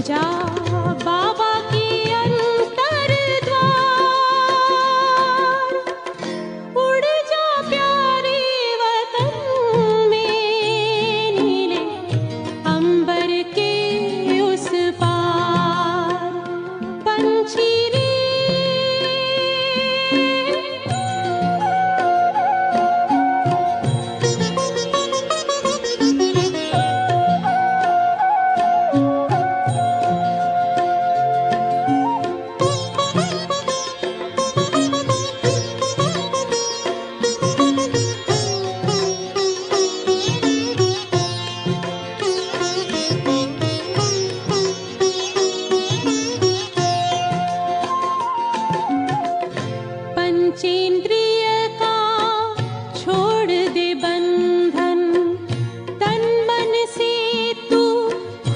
जा बाबा के अंतर द्वार, उड़ जा प्यारे वतन में, नीले अंबर के उस पार। पंछी रे पंचेंद्रिय का छोड़ दे बंधन, तन मन से तू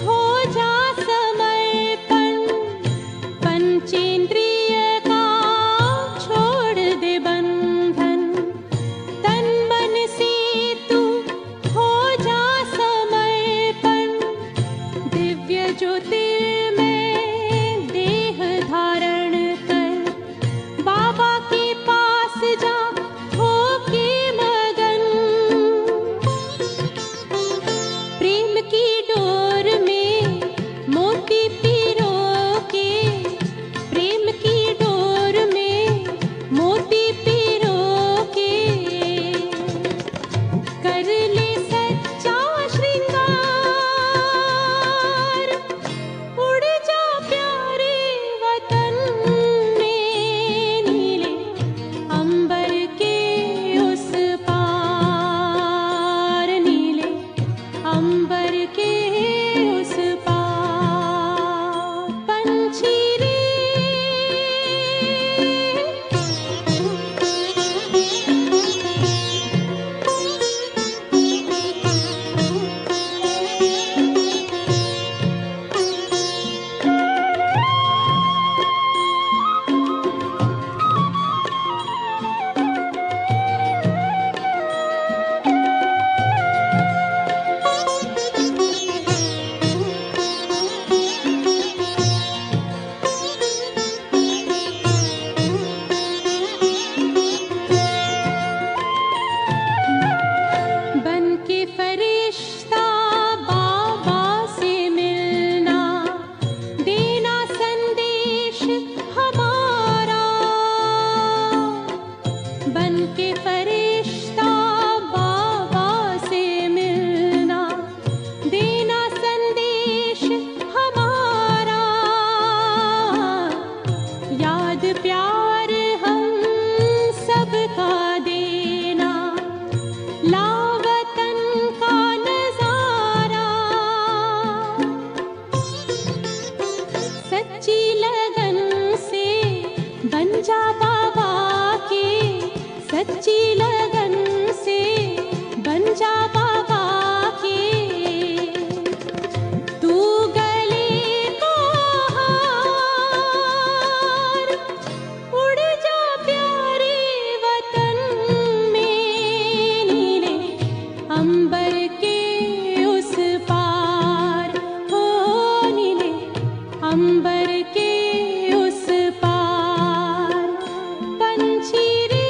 हो जा समर्पण। पंचेंद्रिय का छोड़ दे बंधन, तन मन से तू हो जा समर्पण। दिव्य ज्योतिर्मय देह धारण कर, बाबा के पास जा होके मगन। प्रेम की डोर में मोती पिरो के, प्रेम की डोर में मोती पिरो के, कर ले सच्चा श्रृंगार। उड़ जा प्यारे वतन में, नीले अंबर के उस पार, नीले अंबर के उस पार। पंछी रे बन के फरिश्ता बाबा से मिलना, देना संदेश हमारा। बन के फरिश्ता बाबा से मिलना, देना संदेश हमारा। याद प्यार हम सबका देना, लावतन का नजारा। सच्ची लगन से बन जा बाबा के, सच्ची लगन से बन जा बाबा के। तू गले को हार, उड़ जा प्यारे वतन में, नीले अंबर के उस पार। हो नीले अंबर के उस पार। पंछी रे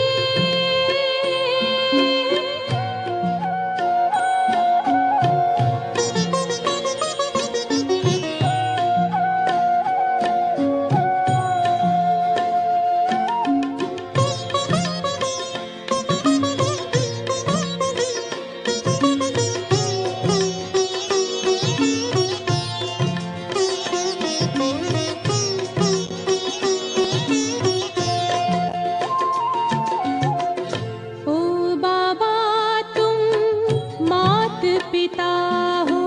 ओ बाबा तुम मात पिता हो,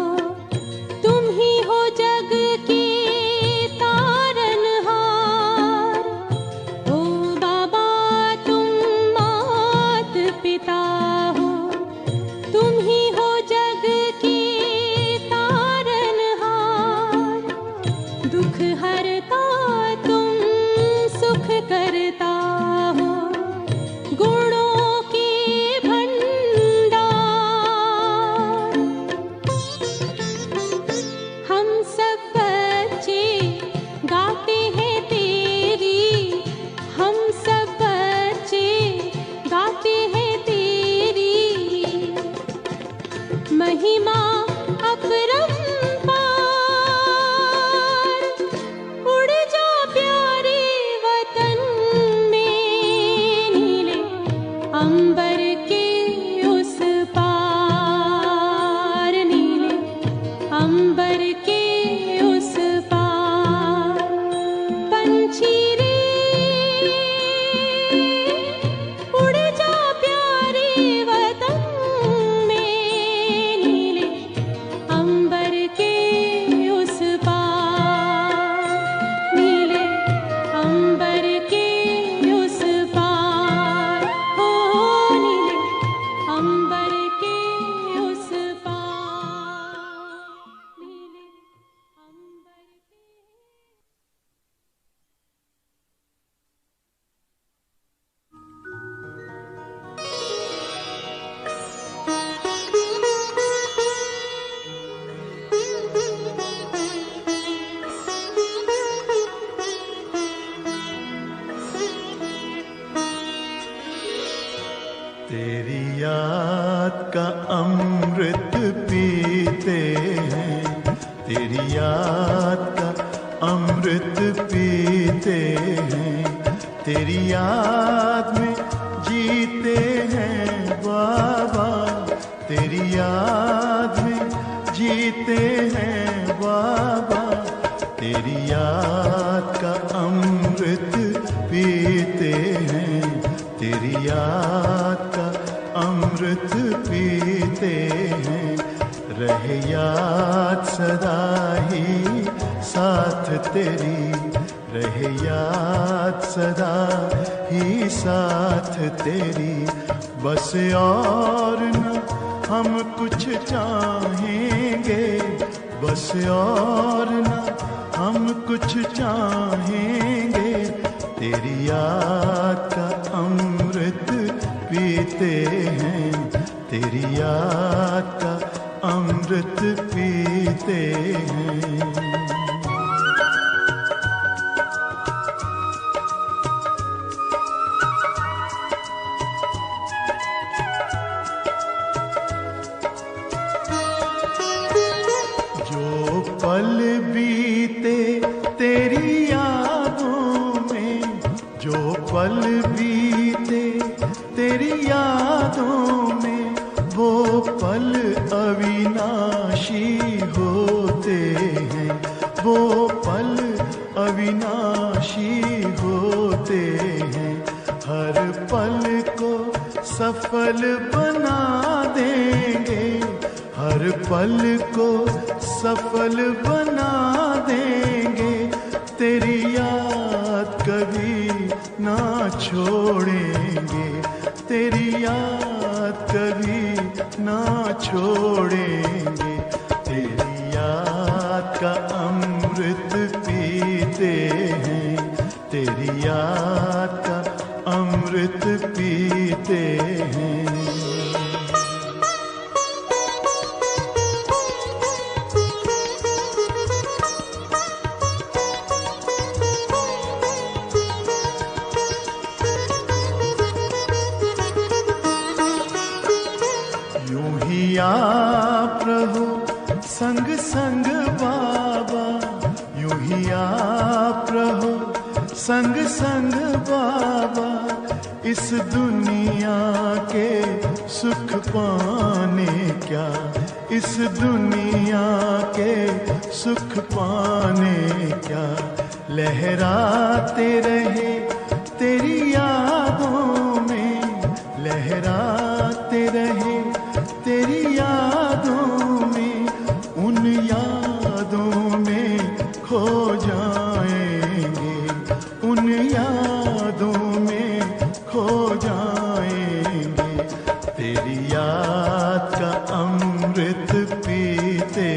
तुम ही हो जग के तारनहार। ओ बाबा तुम मात पिता हो, तुम ही हो जग के तारनहार। दुख हरता तुम सुख करता हो, गुणों के भंडार। महिमा अपरंपार। उड़ जा प्यारे वतन में, नीले अंबर के उस पार, नीले अंबर के उस पार। पंछी रे उड़ जा प्यारे वतन में, नीले अंबर के उस पार, नीले अंबर के उस पार। हो नीले अंबर के उस पार, नीले अंबर के। तेरी याद का अमृत पीते हैं, तेरी याद का अमृत पीते हैं। तेरी याद में जीते हैं बाबा, तेरी याद में जीते हैं बाबा। तेरी याद का अमृत पीते हैं, तेरी याद का अमृत पीते हैं। रहे याद सदा ही साथ तेरी, रहे याद सदा ही साथ तेरी। बस और न हम कुछ चाहेंगे, बस और न हम कुछ चाहेंगे। तेरी याद का अमृत पीते हैं, तेरी याद का अमृत पीते हैं। जो पल बीते तेरी यादों में, जो पल बीते तेरी यादों में, वो पल अविनाशी होते हैं, वो पल अविनाशी होते हैं। हर पल को सफल बना देंगे, हर पल को सफल बना देंगे। तेरी याद कभी ना छोड़ेंगे, तेरी याद कभी ना छोड़ेंगे। तेरी याद का अमृत पीते हैं, तेरी याद का अमृत पीते हैं। यूं ही आप रहो संग संग बाबा, यूं ही आप रहो संग संग बाबा। इस दुनिया के सुख पाने क्या, इस दुनिया के सुख पाने क्या। लहराते रहे तेरी यादों में, लहराते रहे तेरी यादों में। उन यादों में खो जाएंगे, उन यादों में खो जाएंगे। तेरी याद का अमृत पीते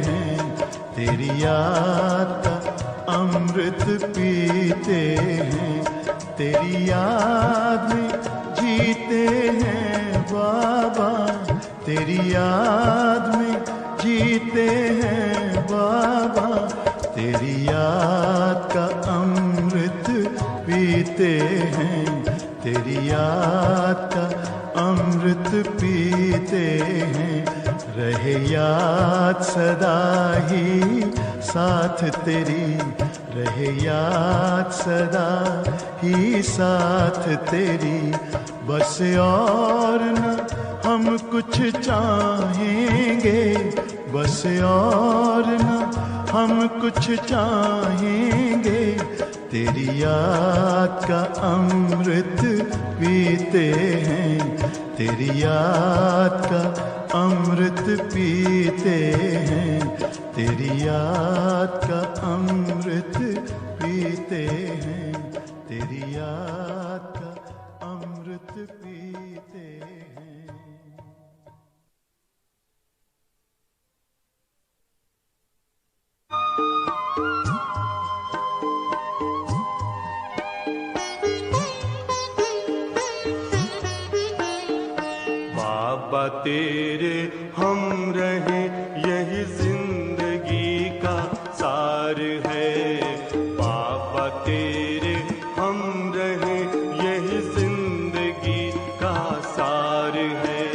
हैं, तेरी याद का अमृत पीते हैं। तेरी याद में जीते हैं बाबा, तेरी याद में जीते हैं बाबा। तेरी याद का अमृत पीते हैं, तेरी याद का अमृत पीते हैं। रहे याद सदा ही साथ तेरी, रहे याद सदा ही साथ तेरी। बस और न हम कुछ चाहेंगे, बस और न हम कुछ चाहेंगे, तेरी याद का अमृत पीते हैं, तेरी याद का अमृत पीते हैं, तेरी याद का अमृत पीते हैं, तेरी याद का अमृत पीते हैं। बाबा तेरे हम रहे यही जिंदगी का सार है, बाबा तेरे हम रहे यही जिंदगी का सार है।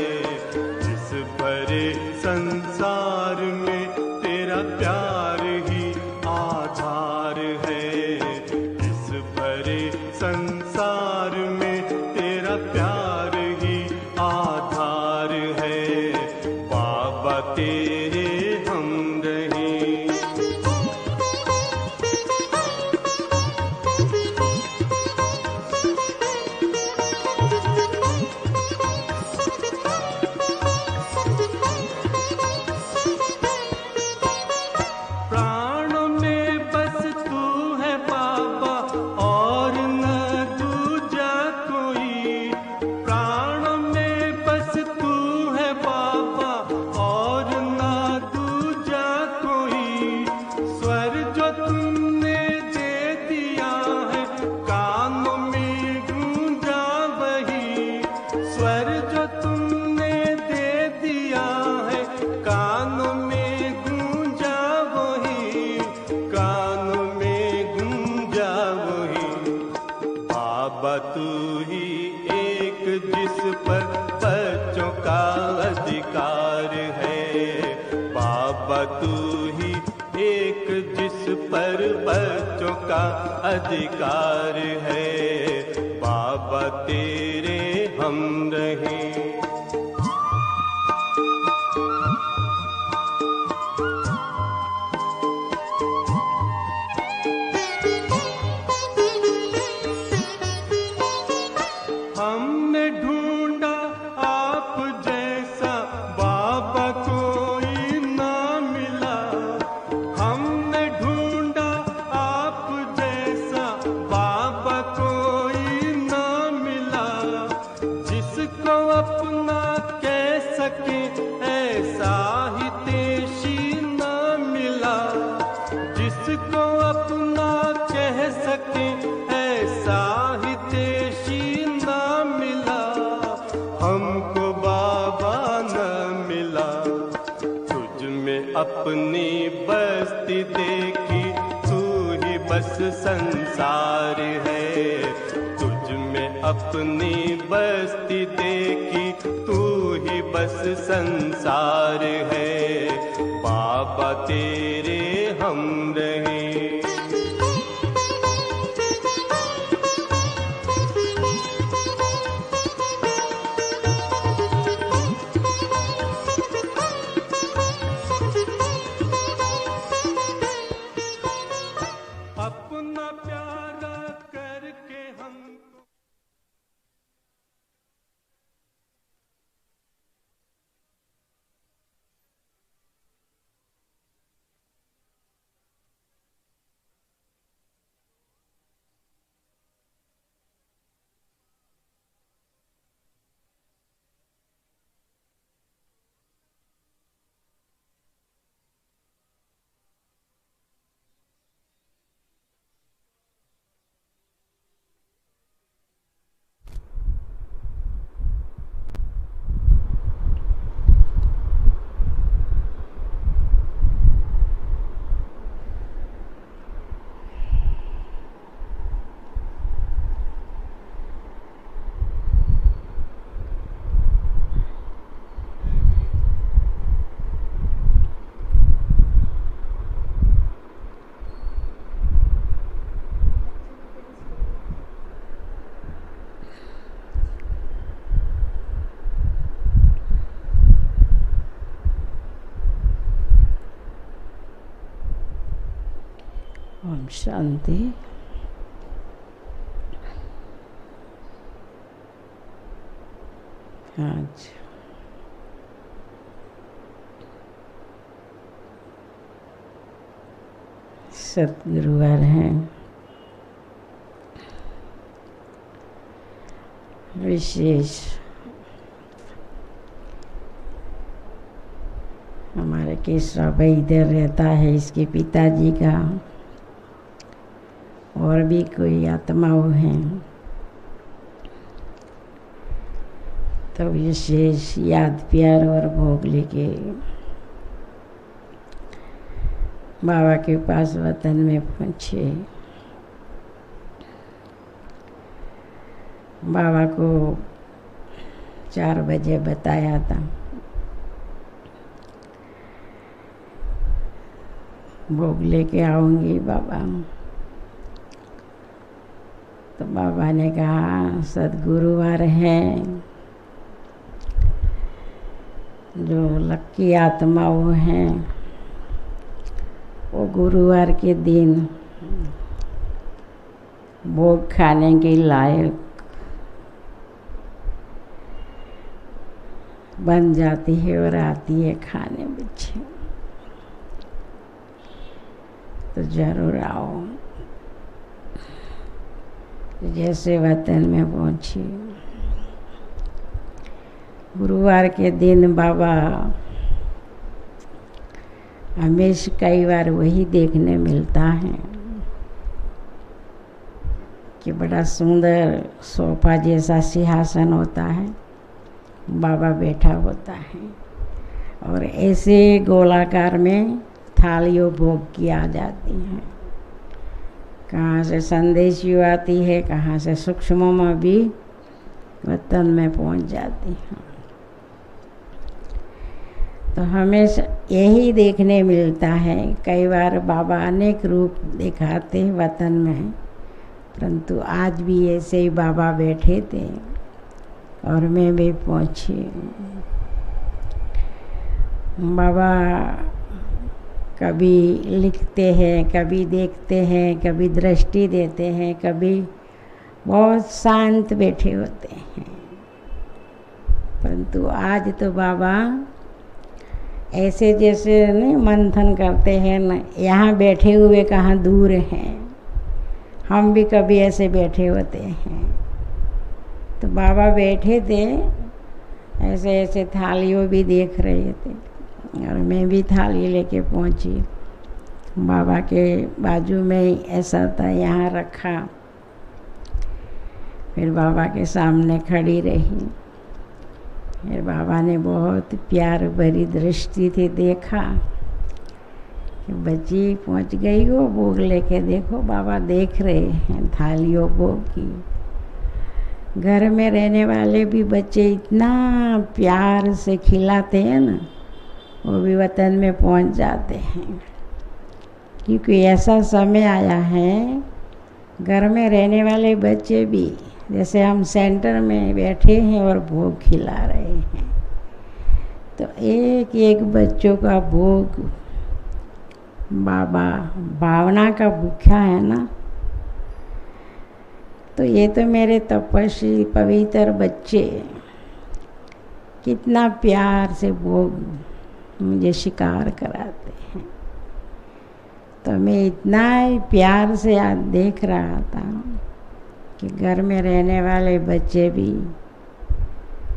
इस भरे संसार में तेरा प्यार ही आधार है, इस भरे संसार में तेरा प्यार ही आधार है, बाबा तेरे हम रहे। प्राणों में बस तू है बाबा और न दूजा कोई, प्राणों में बस तू है बाबा और न दूजा कोई। स्वर जो तुमने दे दिया है कानों में गूंजा वही, स्वर जो तुमने दे दिया है कानों में गूंजा वही, कानों में गूंजा वही। बाबा तू ही एक जिस पर बच्चों का अधिकार है, बाबा तू ही एक जिस पर बच्चों का अधिकार है, बाबा तेरे हम रहे। हमने ढूंढा आप जैसा बाबा कोई ना मिला, हमने ढूंढा आप जैसा बाबा कोई ना मिला। जिसको अपना कह सके ऐसा ही तेशी ना मिला, जिसको अपना कह सके ऐसा ही तेशी ना मिला। हमको बाबा न मिला, तुझ में अपनी बस्ती देखी, तू ही बस संसार है। तुझ में अपनी बस्ती देखी, तू ही बस संसार है, बाबा तेरे हम रहे। अपना प्यारा करके हमको ओम शांति। आज सतगुरुवार है। विशेष हमारे केशरा भाई इधर रहता है, इसके पिताजी का और भी कोई आत्माओं हैं, तो विशेष याद प्यार और भोग लेके बाबा के पास वतन में पहुँचे। बाबा को 4 बजे बताया था, भोग लेके आऊँगी बाबा। तो बाबा ने कहा सद्गुरुवार है, जो लक्की आत्माओं हैं वो गुरुवार के दिन भोग खाने के लायक बन जाती है और आती है खाने पीछे, तो जरूर आओ। जैसे वतन में पहुंची, गुरुवार के दिन बाबा हमेशा कई बार वही देखने मिलता है कि बड़ा सुंदर सोफा जैसा सिंहासन होता है, बाबा बैठा होता है और ऐसे गोलाकार में थालियों भोग की आ जाती हैं। कहाँ से संदेश यू आती है, कहाँ से सूक्ष्म में भी वतन में पहुंच जाती हैं। तो हमेशा यही देखने मिलता है। कई बार बाबा अनेक रूप दिखाते हैं वतन में, परंतु आज भी ऐसे ही बाबा बैठे थे और मैं भी पहुंची। बाबा कभी लिखते हैं, कभी देखते हैं, कभी दृष्टि देते हैं, कभी बहुत शांत बैठे होते हैं, परंतु आज तो बाबा ऐसे जैसे नहीं मंथन करते हैं न, यहाँ बैठे हुए कहाँ दूर हैं। हम भी कभी ऐसे बैठे होते हैं। तो बाबा बैठे थे ऐसे ऐसे, थालियों भी देख रहे थे और मैं भी थाली लेके पहुंची। बाबा के बाजू में ही ऐसा था, यहाँ रखा, फिर बाबा के सामने खड़ी रही। फिर बाबा ने बहुत प्यार भरी दृष्टि से देखा कि बच्ची पहुंच गई हो, भोग लेके देखो। बाबा देख रहे हैं थालियों भोग की। घर में रहने वाले भी बच्चे इतना प्यार से खिलाते हैं ना, वो भी वतन में पहुंच जाते हैं। क्योंकि ऐसा समय आया है, घर में रहने वाले बच्चे भी जैसे हम सेंटर में बैठे हैं और भोग खिला रहे हैं, तो एक एक बच्चों का भोग बाबा भावना का भूखा है ना। तो ये तो मेरे तपस्वी पवित्र बच्चे कितना प्यार से भोग मुझे शिकार कराते हैं। तो मैं इतना ही प्यार से आज देख रहा था कि घर में रहने वाले बच्चे भी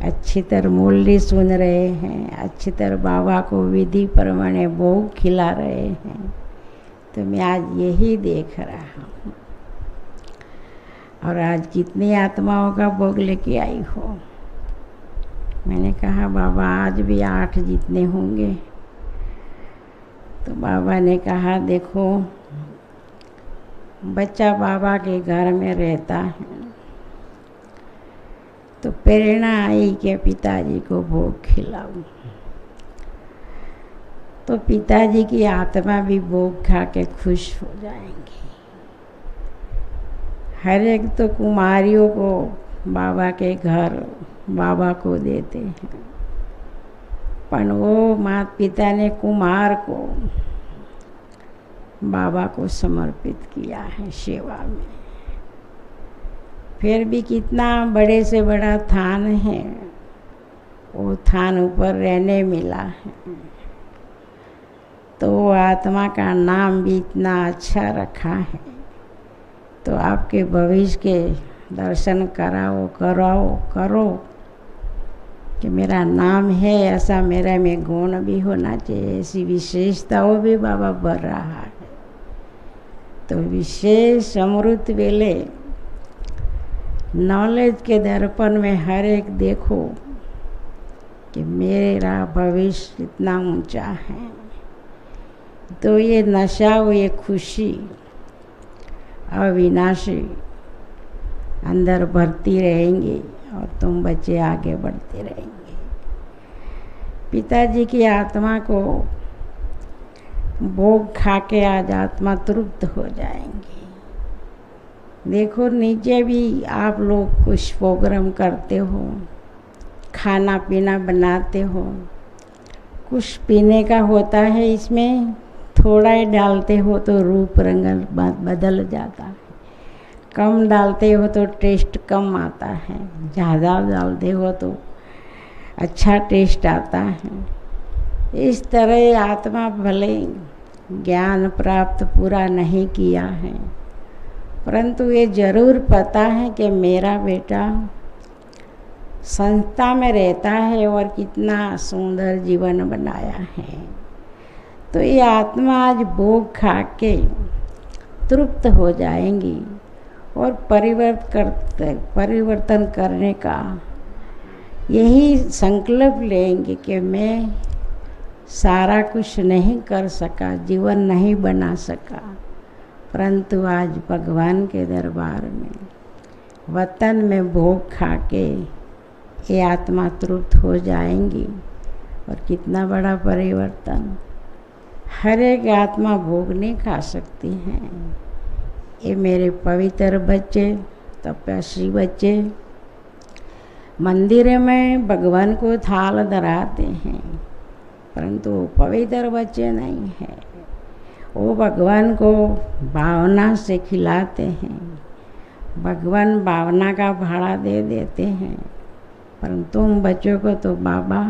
अच्छी तरह मूल्य सुन रहे हैं, अच्छी तरह बाबा को विधि प्रमाणे भोग खिला रहे हैं। तो मैं आज यही देख रहा हूँ। और आज कितनी आत्माओं का भोग लेके आई हो? मैंने कहा बाबा आज भी 8 जितने होंगे। तो बाबा ने कहा देखो, बच्चा बाबा के घर में रहता है तो प्रेरणा आई कि पिताजी को भोग खिलाऊं। तो पिताजी की आत्मा भी भोग खा के खुश हो जाएंगी। हर एक तो कुमारियों को बाबा के घर बाबा को देते हैं, पर वो माता पिता ने कुमार को बाबा को समर्पित किया है सेवा में। फिर भी कितना बड़े से बड़ा थान है, वो थान ऊपर रहने मिला है, तो वो आत्मा का नाम भी इतना अच्छा रखा है। तो आपके भविष्य के दर्शन करो कि मेरा नाम है, ऐसा मेरा में गुण भी होना चाहिए, ऐसी विशेषताओं भी बाबा बढ़ रहा है। तो विशेष अमृत वेले नॉलेज के दर्पण में हर एक देखो कि मेरा भविष्य इतना ऊंचा है। तो ये नशा, ये खुशी अविनाशी अंदर भरती रहेंगी और तुम बच्चे आगे बढ़ते रहेंगे। पिताजी की आत्मा को भोग खा के आज आत्मा तृप्त हो जाएंगी। देखो नीचे भी आप लोग कुछ प्रोग्राम करते हो, खाना पीना बनाते हो, कुछ पीने का होता है, इसमें थोड़ा ही डालते हो तो रूप रंग बदल जाता है, कम डालते हो तो टेस्ट कम आता है, ज़्यादा डालते हो तो अच्छा टेस्ट आता है। इस तरह आत्मा भले ज्ञान प्राप्त पूरा नहीं किया है, परंतु ये जरूर पता है कि मेरा बेटा संस्था में रहता है और कितना सुंदर जीवन बनाया है। तो ये आत्मा आज भोग खा के तृप्त हो जाएंगी और परिवर्तन करने का यही संकल्प लेंगे कि मैं सारा कुछ नहीं कर सका, जीवन नहीं बना सका, परंतु आज भगवान के दरबार में वतन में भोग खा के ये आत्मा तृप्त हो जाएंगी। और कितना बड़ा परिवर्तन, हर एक आत्मा भोग नहीं खा सकती हैं। ये मेरे पवित्र बच्चे, तपस्वी बच्चे मंदिर में भगवान को थाल धराते हैं, परंतु वो पवित्र बच्चे नहीं हैं। वो भगवान को भावना से खिलाते हैं, भगवान भावना का भाड़ा दे देते हैं, परंतु तुम बच्चों को तो बाबा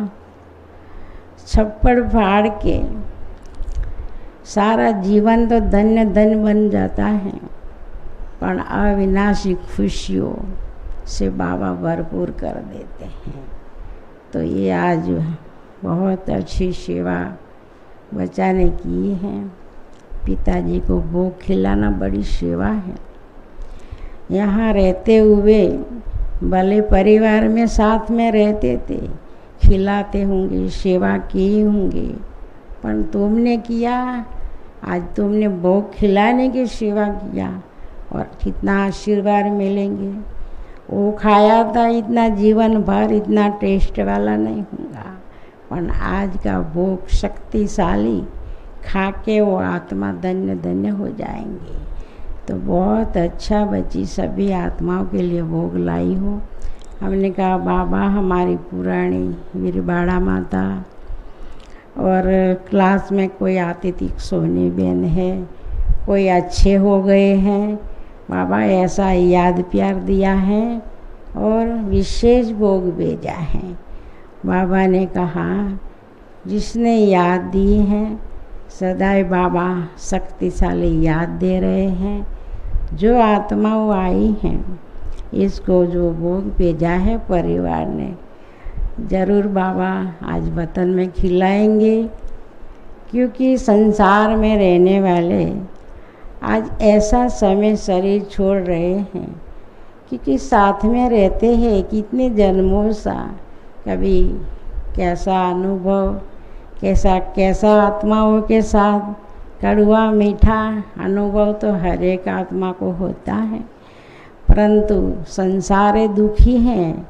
छप्पड़ फाड़ के सारा जीवन तो धन्य धन्य बन जाता है, पर अविनाशी खुशियों से बाबा भरपूर कर देते हैं। तो ये आज बहुत अच्छी सेवा बच्चा ने की है। पिताजी को भोग खिलाना बड़ी सेवा है। यहाँ रहते हुए भले परिवार में साथ में रहते थे, खिलाते होंगे, सेवा की होंगी, पर तुमने किया, आज तुमने भोग खिलाने की सेवा किया और कितना आशीर्वाद मिलेंगे। वो खाया था इतना जीवन भर, इतना टेस्ट वाला नहीं होगा, पर आज का भोग शक्तिशाली खा के वो आत्मा धन्य धन्य हो जाएंगे। तो बहुत अच्छा बच्ची, सभी आत्माओं के लिए भोग लाई हो। हमने कहा बाबा हमारी पुरानी वीरबाड़ा माता और क्लास में कोई आती थी, सोनी बहन है, कोई अच्छे हो गए हैं, बाबा ऐसा याद प्यार दिया है और विशेष भोग भेजा है। बाबा ने कहा जिसने याद दी है सदैव बाबा शक्तिशाली याद दे रहे हैं। जो आत्माओं आई हैं इसको जो भोग भेजा है परिवार ने, ज़रूर बाबा आज वतन में खिलाएंगे, क्योंकि संसार में रहने वाले आज ऐसा समय शरीर छोड़ रहे हैं, क्योंकि साथ में रहते हैं कितने जन्मों सा, कभी कैसा अनुभव, कैसा आत्माओं के साथ कड़वा मीठा अनुभव तो हर एक आत्मा को होता है, परंतु संसार दुखी हैं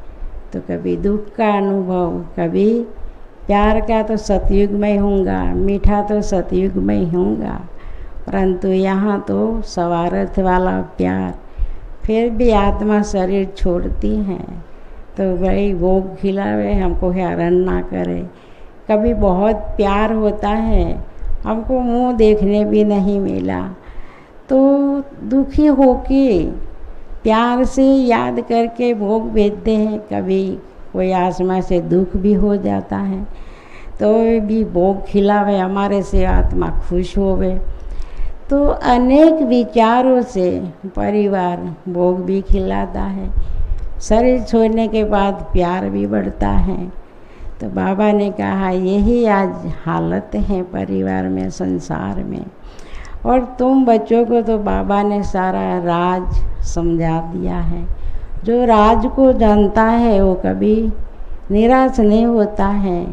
तो कभी दुख का अनुभव, कभी प्यार का तो सतयुग में होगा, मीठा तो सतयुग में होगा, परंतु यहाँ तो स्वार्थ वाला प्यार। फिर भी आत्मा शरीर छोड़ती है तो भाई भोग खिलावे, हमको हैरान ना करे। कभी बहुत प्यार होता है हमको मुंह देखने भी नहीं मिला। तो दुखी होके प्यार से याद करके भोग भेजते हैं। कभी कोई आत्मा से दुख भी हो जाता है तो भी भोग खिलावे, हमारे से आत्मा खुश होवे। तो अनेक विचारों से परिवार भोग भी खिलाता है। शरीर छोड़ने के बाद प्यार भी बढ़ता है। तो बाबा ने कहा यही आज हालत है परिवार में, संसार में। और तुम बच्चों को तो बाबा ने सारा राज समझा दिया है। जो राज को जानता है वो कभी निराश नहीं होता है,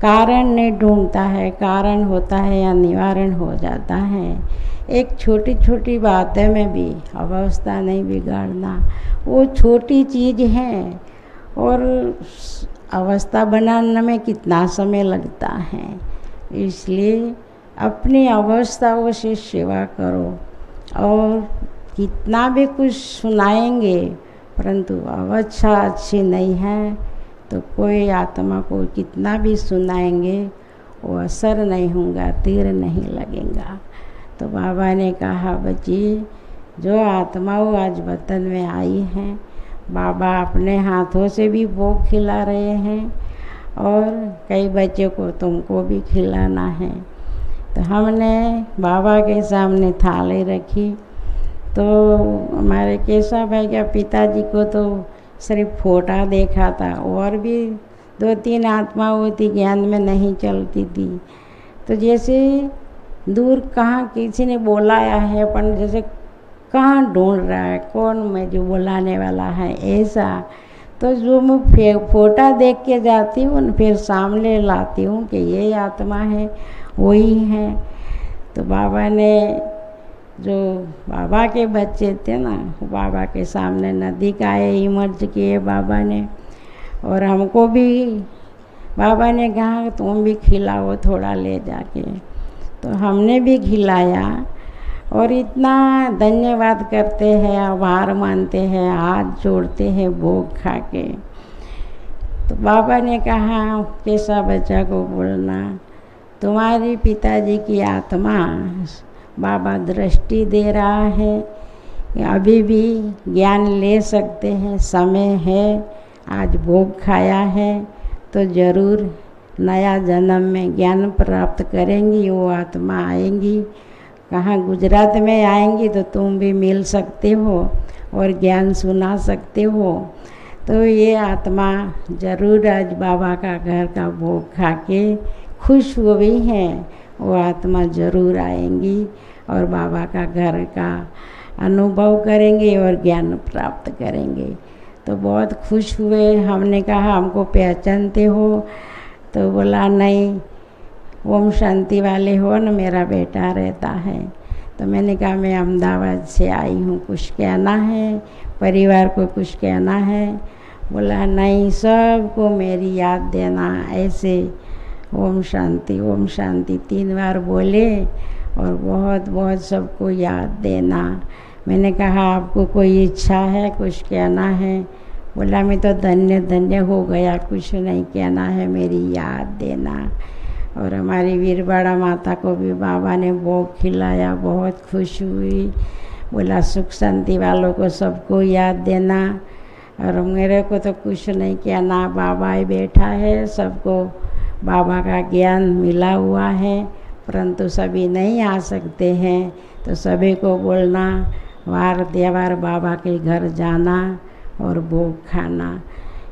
कारण नहीं ढूंढता है, कारण होता है या निवारण हो जाता है। एक छोटी छोटी बातें में भी अवस्था नहीं बिगाड़ना, वो छोटी चीज़ है और अवस्था बनाने में कितना समय लगता है। इसलिए अपनी अवस्थाओं से सेवा करो। और कितना भी कुछ सुनाएंगे परंतु अवस्था अच्छी नहीं है तो कोई आत्मा को कितना भी सुनाएंगे वो असर नहीं होगा, तीर नहीं लगेगा। तो बाबा ने कहा बच्ची, जो आत्माओं आज वतन में आई हैं, बाबा अपने हाथों से भी भोग खिला रहे हैं और कई बच्चों को तुमको भी खिलाना है। तो हमने बाबा के सामने थाली रखी। तो हमारे केशव भाई के पिताजी को तो सिर्फ फोटा देखा था, और भी 2-3 आत्माओं थी, ज्ञान में नहीं चलती थी। तो जैसे दूर कहाँ किसी ने बुलाया है, अपन जैसे कहाँ ढूंढ रहा है कौन मैं जो बुलाने वाला है, ऐसा। तो जो मैं फोटा देख के जाती हूँ फिर सामने लाती हूँ कि ये आत्मा है, वही है। तो बाबा ने, जो बाबा के बच्चे थे ना, बाबा के सामने नदी का इमर्ज किए बाबा ने। और हमको भी बाबा ने कहा तुम भी खिलाओ थोड़ा ले जाके। तो हमने भी खिलाया और इतना धन्यवाद करते हैं, आभार मानते हैं, हाथ जोड़ते हैं भोग खा के। तो बाबा ने कहा कैसा बच्चा को बोलना, तुम्हारी पिताजी की आत्मा बाबा दृष्टि दे रहा है, अभी भी ज्ञान ले सकते हैं, समय है, आज भोग खाया है तो ज़रूर नया जन्म में ज्ञान प्राप्त करेंगी। वो आत्मा आएंगी, कहाँ गुजरात में आएंगी तो तुम भी मिल सकते हो और ज्ञान सुना सकते हो। तो ये आत्मा ज़रूर आज बाबा का घर का भोग खा के खुश हुई हैं, वो आत्मा ज़रूर आएंगी और बाबा का घर का अनुभव करेंगे और ज्ञान प्राप्त करेंगे। तो बहुत खुश हुए। हमने कहा हमको पहचानते हो? तो बोला नहीं, ओम शांति वाले हो ना, मेरा बेटा रहता है। तो मैंने कहा मैं अहमदाबाद से आई हूँ, कुछ कहना है, परिवार को कुछ कहना है? बोला नहीं, सबको मेरी याद देना। ऐसे ओम शांति 3 बार बोले और बहुत बहुत सबको याद देना। मैंने कहा आपको कोई इच्छा है, कुछ कहना है? बोला मैं तो धन्य हो गया, कुछ नहीं कहना है, मेरी याद देना। और हमारी वीरबाड़ा माता को भी बाबा ने भोग खिलाया, बहुत खुश हुई। बोला सुख शांति वालों को सबको याद देना। और मेरे को तो कुछ नहीं कहना, बाबा ही बैठा है, सबको बाबा का ज्ञान मिला हुआ है, परंतु सभी नहीं आ सकते हैं। तो सभी को बोलना वार त्योहार बाबा के घर जाना और भोग खाना।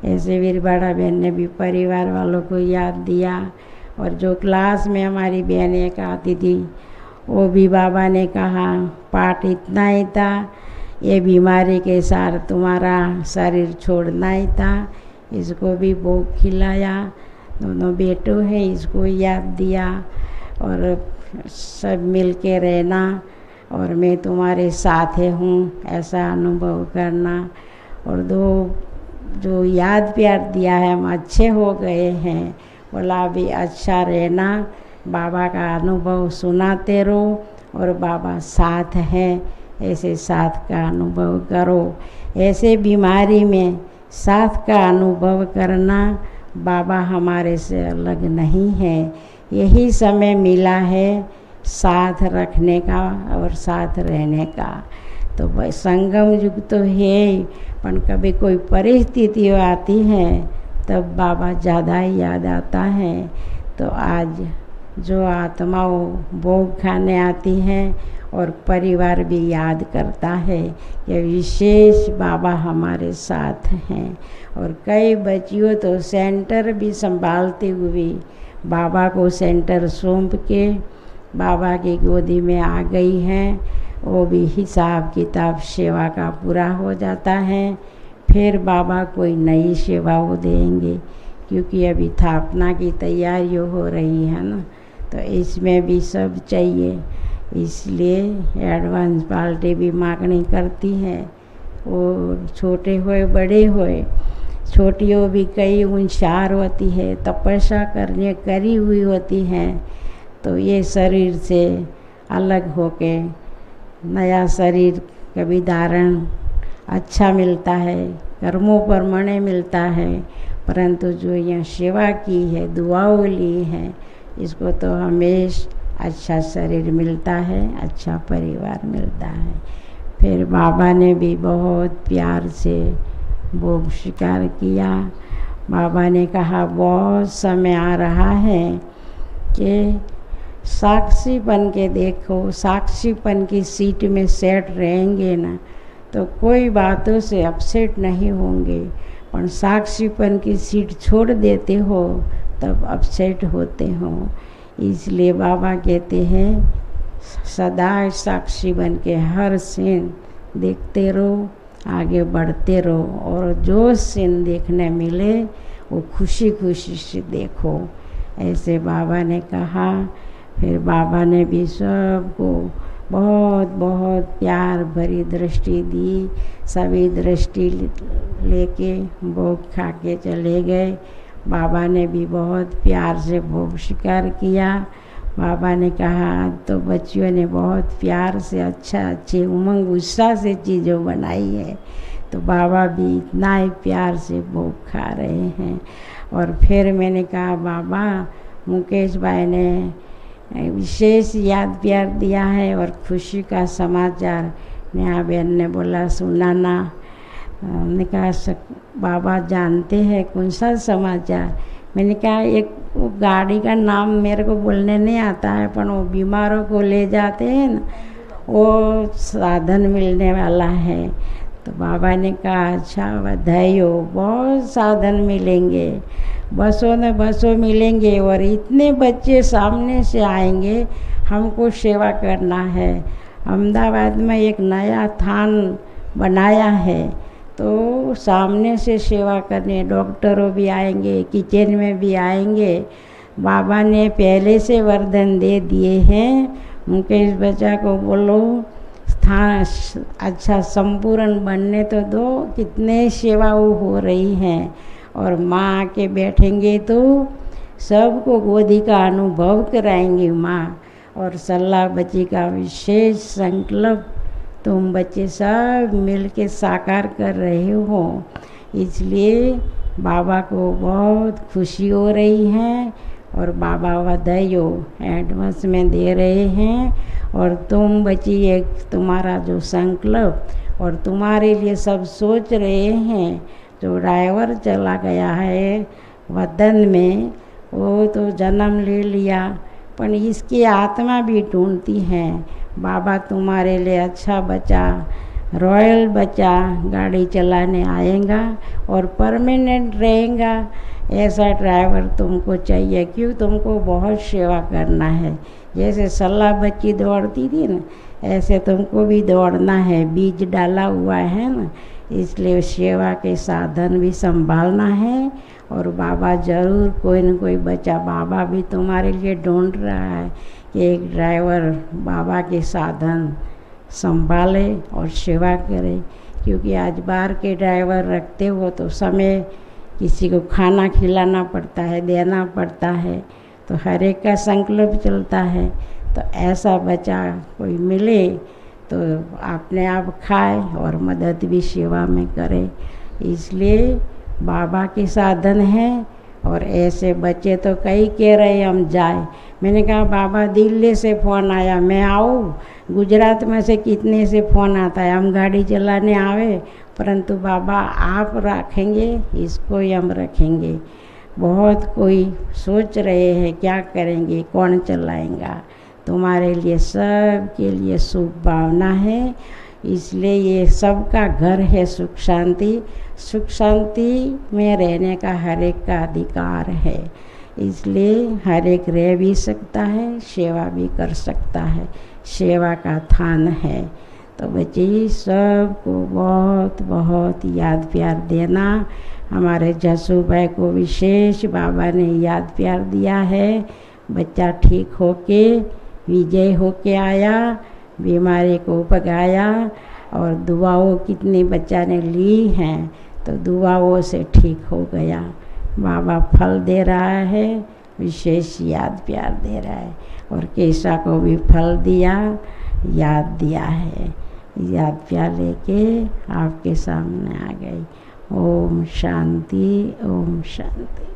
ऐसे वीरबाड़ा बहन ने भी परिवार वालों को याद दिया। और जो क्लास में हमारी बहन एक आती थी, वो भी बाबा ने कहा पाठ इतना ही था, ये बीमारी के साथ तुम्हारा शरीर छोड़ना ही था। इसको भी भोग खिलाया। दोनों बेटों हैं, इसको याद दिया और सब मिल के रहना और मैं तुम्हारे साथ हूँ, ऐसा अनुभव करना। और जो याद प्यार दिया है, हम अच्छे हो गए हैं। बोला अभी अच्छा रहना, बाबा का अनुभव सुनाते रहो और बाबा साथ हैं, ऐसे साथ का अनुभव करो। ऐसे बीमारी में साथ का अनुभव करना, बाबा हमारे से अलग नहीं है। यही समय मिला है साथ रखने का और साथ रहने का। तो संगम युग तो है, पर कभी कोई परिस्थिति आती है तब बाबा ज़्यादा ही याद आता है। तो आज जो आत्माओं भोग खाने आती हैं और परिवार भी याद करता है कि विशेष बाबा हमारे साथ हैं। और कई बच्चियों तो सेंटर भी संभालते हुए बाबा को सेंटर सौंप के बाबा की गोदी में आ गई हैं। वो भी हिसाब किताब सेवा का पूरा हो जाता है, फिर बाबा कोई नई सेवा वो देंगे, क्योंकि अभी स्थापना की तैयारी हो रही है ना, तो इसमें भी सब चाहिए। इसलिए एडवांस पार्टी भी मांगनी करती है, वो छोटे होए बड़े होए, छोटियों भी कई उनसार होती है, तपस्या करने करी हुई होती हैं। तो ये शरीर से अलग होके नया शरीर कभी धारण अच्छा मिलता है, कर्मों पर मणे मिलता है, परंतु जो यहाँ सेवा की है, दुआओं ली है, इसको तो हमेशा अच्छा शरीर मिलता है, अच्छा परिवार मिलता है। फिर बाबा ने भी बहुत प्यार से भोग स्वीकार किया। बाबा ने कहा बहुत समय आ रहा है कि साक्षी बन के देखो, साक्षीपन की सीट में सेट रहेंगे ना तो कोई बातों से अपसेट नहीं होंगे, पर साक्षीपन की सीट छोड़ देते हो तब अपसेट होते हो। इसलिए बाबा कहते हैं सदा साक्षी बन के हर सीन देखते रहो, आगे बढ़ते रहो, और जो सीन देखने मिले वो खुशी खुशी से देखो, ऐसे बाबा ने कहा। फिर बाबा ने भी सबको बहुत बहुत प्यार भरी दृष्टि दी। सभी दृष्टि लेके भोग खा के चले गए। बाबा ने भी बहुत प्यार से भोग स्वीकार किया। बाबा ने कहा तो बच्चियों ने बहुत प्यार से अच्छे उमंग उत्साह से चीज़ों बनाई है, तो बाबा भी इतना ही प्यार से भोग खा रहे हैं। और फिर मैंने कहा बाबा मुकेश भाई ने विशेष याद प्यार दिया है और खुशी का समाचार नेहा बहन ने बोला सुनाना। मैंने कहा बाबा जानते हैं कौन सा समाचार? मैंने कहा एक वो गाड़ी का नाम मेरे को बोलने नहीं आता है, पर वो बीमारों को ले जाते हैं ना, वो साधन मिलने वाला है। तो बाबा ने कहा अच्छा बधाई हो, बहुत साधन मिलेंगे, बसों में बसों मिलेंगे और इतने बच्चे सामने से आएंगे, हमको सेवा करना है। अहमदाबाद में एक नया थान बनाया है, तो सामने से सेवा करने डॉक्टरों भी आएंगे, किचन में भी आएंगे। बाबा ने पहले से वरदान दे दिए हैं, मुकेश बच्चा को बोलो स्थान अच्छा संपूर्ण बनने तो दो, कितने सेवाएं हो रही हैं। और माँ आके बैठेंगे तो सबको गोदी का अनुभव कराएंगी माँ। और सल्ला बच्ची का विशेष संकल्प तुम बच्चे सब मिल के साकार कर रहे हो, इसलिए बाबा को बहुत खुशी हो रही है और बाबा बधाई हो एडवांस में दे रहे हैं। और तुम बच्ची एक तुम्हारा जो संकल्प और तुम्हारे लिए सब सोच रहे हैं, जो ड्राइवर चला गया है वतन में, वो तो जन्म ले लिया, पर इसकी आत्मा भी ढूंढती है। बाबा तुम्हारे लिए अच्छा बच्चा, रॉयल बच्चा गाड़ी चलाने आएगा और परमानेंट रहेगा, ऐसा ड्राइवर तुमको चाहिए। क्यों? तुमको बहुत सेवा करना है। जैसे सल्ला बच्ची दौड़ती थी ना, ऐसे तुमको भी दौड़ना है, बीज डाला हुआ है ना, इसलिए सेवा के साधन भी संभालना है। और बाबा ज़रूर कोई न कोई बच्चा बाबा भी तुम्हारे लिए ढूंढ रहा है कि एक ड्राइवर बाबा के साधन संभाले और सेवा करे। क्योंकि आज बाहर के ड्राइवर रखते हो तो समय किसी को खाना खिलाना पड़ता है, देना पड़ता है, तो हर एक का संकल्प चलता है। तो ऐसा बच्चा कोई मिले तो अपने आप खाए और मदद भी सेवा में करे। इसलिए बाबा के साधन हैं और ऐसे बच्चे तो कई कह रहे हम जाए। मैंने कहा बाबा दिल्ली से फ़ोन आया, मैं आऊँ? गुजरात में से कितने से फ़ोन आता है, हम गाड़ी चलाने आवे, परंतु बाबा आप रखेंगे, इसको ही हम रखेंगे। बहुत कोई सोच रहे हैं क्या करेंगे, कौन चलाएगा। तुम्हारे लिए सब के लिए शुभ भावना है, इसलिए ये सबका घर है सुख शांति। सुख शांति में रहने का हर एक का अधिकार है, इसलिए हर एक रह भी सकता है, सेवा भी कर सकता है, सेवा का थान है। तो बच्चे सबको बहुत बहुत याद प्यार देना। हमारे जसू भाई को विशेष बाबा ने याद प्यार दिया है। बच्चा ठीक होके विजय होके आया, बीमारी को भगाया, और दुआओं कितनी बच्चा ने ली हैं तो दुआओं से ठीक हो गया। बाबा फल दे रहा है, विशेष याद प्यार दे रहा है, और केशा को भी फल दिया, याद दिया है। याद प्यार लेके आपके सामने आ गई। ओम शांति, ओम शांति।